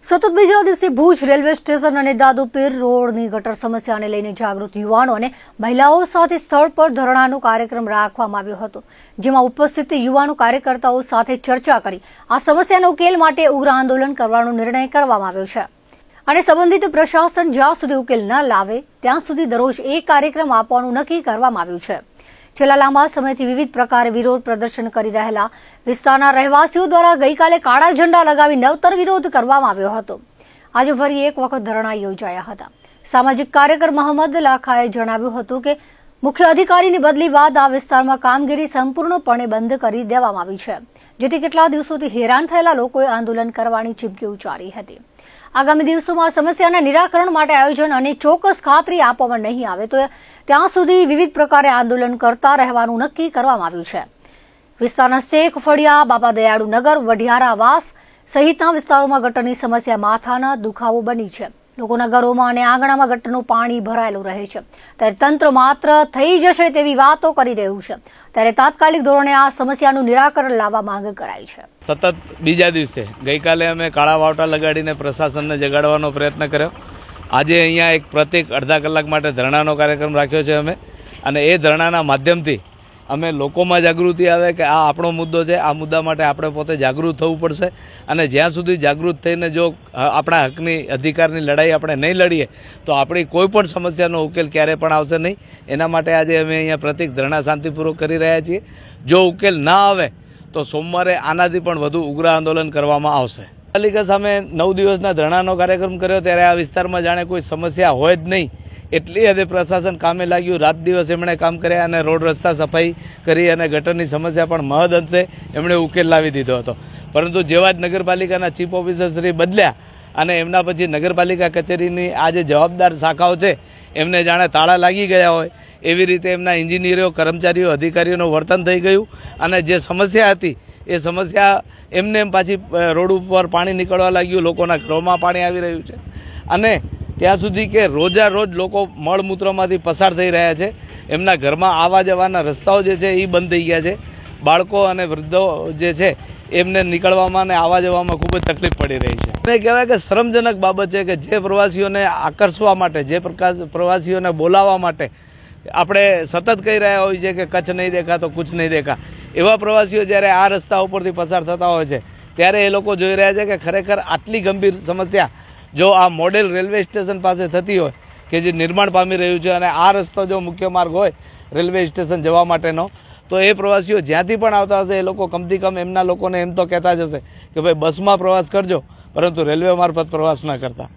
સતત બીજા દિવસે ભુજ રેલવે સ્ટેશન અને દાદુપીર રોડની ગટર સમસ્યાને લઈને જાગૃત યુવાનો અને મહિલાઓ સાથે સ્થળ પર ધરણાનો કાર્યક્રમ રાખવામાં આવ્યો હતો, જેમાં ઉપસ્થિત યુવાનો કાર્યકર્તાઓ સાથે ચર્ચા કરી આ સમસ્યાનો ઉકેલ માટે ઉગ્ર આંદોલન કરવાનો નિર્ણય કરવામાં આવ્યો છે અને સંબંધિત પ્રશાસન જ્યાં સુધી ઉકેલ ન લાવે ત્યાં સુધી દરરોજ એક કાર્યક્રમ આપવાનું નક્કી કરવામાં આવ્યું છે। છેલ્લા લાંબા સમયથી વિવિધ પ્રકારે વિરોધ પ્રદર્શન કરી રહેલા વિસ્તારના રહેવાસીઓ દ્વારા ગઈકાલે કાળા ઝંડા લગાવી નવતર વિરોધ કરવામાં આવ્યો હતો। આજે ફરી એક વખત ધરણા યોજાયા હતા। સામાજિક કાર્યકર મોહમ્મદ લાખાએ જણાવ્યું હતું કે મુખ્ય અધિકારીની બદલી બાદ આ વિસ્તારમાં કામગીરી સંપૂર્ણપણે બંધ કરી દેવામાં આવી છે, જેથી કેટલા દિવસોથી હેરાન થયેલા લોકોએ આંદોલન કરવાની ચીમકી ઉચ્ચારી હતી। આગામી દિવસોમાં સમસ્યાના નિરાકરણ માટે આયોજન અને ચોક્કસ ખાતરી આપવામાં નહીં આવે તો ત્યાં સુધી વિવિધ પ્રકારે આંદોલન કરતા રહેવાનું નક્કી કરવામાં આવ્યું છે। વિસ્તારના શેખ ફળિયા, બાબા દયાળુ નગર, વઢિયારા વાસ સહિતના વિસ્તારોમાં ગટરની સમસ્યા માથાના દુખાવો બની છે। લોકોના ઘરોમાં અને આંગણામાં ગટરનું પાણી ભરાયેલું રહે છે, ત્યારે તંત્ર માત્ર થઈ જશે તેવી વાતો કરી રહ્યું છે, ત્યારે તાત્કાલિક ધોરણે આ સમસ્યાનું નિરાકરણ લાવવા માંગ કરાઈ છે। સતત બીજા દિવસે ગઈકાલે અમે કાળા વાવટા લગાડીને પ્રશાસનને જગાડવાનો પ્રયત્ન કર્યો। આજે અહીંયા એક પ્રતિક અડધા કલાક માટે ધરણાનો કાર્યક્રમ રાખ્યો છે અમે, અને એ ધરણાના માધ્યમથી અમે લોકોમાં જાગૃતિ આવે કે આ આપણો મુદ્દો છે, આ મુદ્દા માટે આપણે પોતે જાગૃત થવું પડશે, અને જ્યાં સુધી જાગૃત થઈને જો આપણા હકની અધિકારની લડાઈ આપણે નહીં લડીએ તો આપણી કોઈ પણ સમસ્યાનો ઉકેલ ક્યારે પણ આવશે નહીં। એના માટે આજે અમે અહીંયા પ્રતિક ધરણા શાંતિપૂર્વક કરી રહ્યા છીએ। જો ઉકેલ ના આવે તો સોમવારે આનાથી પણ વધુ ઉગ્ર આંદોલન કરવામાં આવશે। પાલિકા સામે 9 દિવસના ધરણાનો કાર્યક્રમ કર્યો ત્યારે આ વિસ્તારમાં જાણે કોઈ સમસ્યા હોય જ નહીં એટલી હદે પ્રશાસન કામે લાગ્યું। રાત દિવસ એમણે કામ કર્યા અને રોડ રસ્તા સફાઈ કરી અને ગટરની સમસ્યા પણ મહદ અંશે એમણે ઉકેલ લાવી દીધો હતો, પરંતુ જેવા જ નગરપાલિકાના ચીફ ઓફિસર શ્રી બદલ્યા અને એમના પછી નગરપાલિકા કચેરીની આ જે જવાબદાર શાખાઓ છે એમને જાણે તાળા લાગી ગયા હોય એવી રીતે એમના એન્જિનિયરો, કર્મચારીઓ, અધિકારીઓનું વર્તન થઈ ગયું, અને જે સમસ્યા હતી એ સમસ્યા એમને એમ પાછી રોડ ઉપર પાણી નીકળવા લાગ્યું, લોકોના ઘરોમાં પાણી આવી રહ્યું છે, અને ત્યાં સુધી કે રોજા રોજ લોકો મળમૂત્રમાંથી પસાર થઈ રહ્યા છે। એમના ઘરમાં આવવા જવાના રસ્તાઓ જે છે એ બંધ થઈ ગયા છે। બાળકો અને વૃદ્ધો જે છે એમને નીકળવામાં અને આવવા જવામાં ખૂબ જ તકલીફ પડી રહી છે। એને કહેવાય કે શરમજનક બાબત છે કે જે પ્રવાસીઓને આકર્ષવા માટે, જે પ્રવાસીઓને બોલાવવા માટે આપણે સતત કહી રહ્યા હોય છે કે કચ્છ નહીં દેખા તો કુછ નહીં દેખા, એવા પ્રવાસીઓ જ્યારે આ રસ્તા ઉપરથી પસાર થતા હોય છે ત્યારે એ લોકો જોઈ રહ્યા છે કે ખરેખર આટલી ગંભીર સમસ્યા જો આ મોડેલ રેલવે સ્ટેશન પાસે થતી હોય કે જે નિર્માણ પામી રહ્યું છે, અને આ રસ્તો જો મુખ્ય માર્ગ હોય રેલવે સ્ટેશન જવા માટેનો, તો એ પ્રવાસીઓ જ્યાંથી પણ આવતા હશે એ લોકો કમથી કમ એમના લોકોને એમ તો કહેતા જ હશે કે ભાઈ બસમાં પ્રવાસ કરજો, પરંતુ રેલવે મારફત પ્રવાસ ન કરતા।